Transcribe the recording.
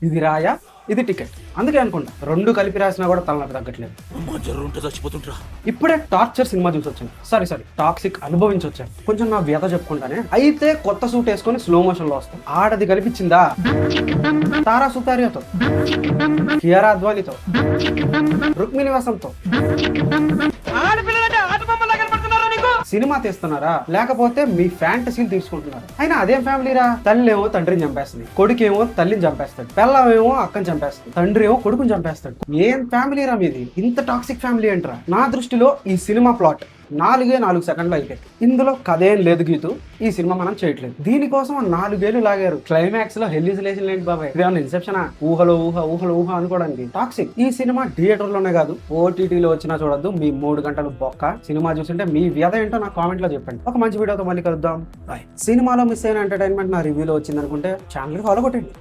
ఇది రాయా ఇది టికెట్. అందుకే అనుకుంటా రెండు కలిపి రాసినా కూడా తలనొప్పి తగ్గట్లేదు. ఇప్పుడే టార్చర్ సినిమా చూసి వచ్చాను. సారీ టాక్సిక్ అనుభవించి వచ్చాను. కొంచెం నా వ్యత చెప్పుకుంటానే. అయితే కొత్త సూట్ వేసుకొని స్లో మోషన్ లో వస్తాం. ఆడది కనిపించిందా? తారా సుతారియాతో, కియారా అద్వానీతో, రుక్మిణి వసంతో. సినిమా తీస్తున్నారా లేకపోతే మీ ఫ్యాంటసీలు తీసుకుంటున్నారా? అయినా అదేం ఫ్యామిలీరా? తల్లి ఏమో తండ్రిని చంపేస్తుంది, కొడుకేమో తల్లిని చంపేస్తాడు, పెళ్ళమేమో అక్కని చంపేస్తాడు, తండ్రి ఏమో కొడుకుని చంపేస్తాడు. ఏం ఫ్యామిలీరా మీది? ఇంత టాక్సిక్ ఫ్యామిలీ ఏంట్రా? నా దృష్టిలో ఈ సినిమా ప్లాట్ 4 సెకండ్లు అయిపోయింది. ఇందులో కథేం లేదు గీతు. ఈ సినిమా మనం చేయట్లేదు. దీనికోసం 4 ఏళ్ళు లాగారు. క్లైమాక్స్ లో హెల్యూసినేషన్ ఏంటి బాబాయ్? ఇదేమన్నా ఇన్సెప్షనా? ఊహలు అనుకోవడానికి. టాక్సిక్. ఈ సినిమా థియేటర్ లోనే కాదు ఓటీటీలో వచ్చినా చూడొద్దు. మీ 3 గంటలు బొక్క. సినిమా చూసింటే మీ వ్యధ ఏంటో నాకు కామెంట్ లో చెప్పండి. ఒక మంచి వీడియోతో మళ్ళీ కలుద్దాం. బాయ్. సినిమాలో మిస్ అయిన ఎంటర్టైన్మెంట్ నా రివ్యూలో వచ్చింది అనుకుంటే ఛానల్ ఫాలో కొట్టండి.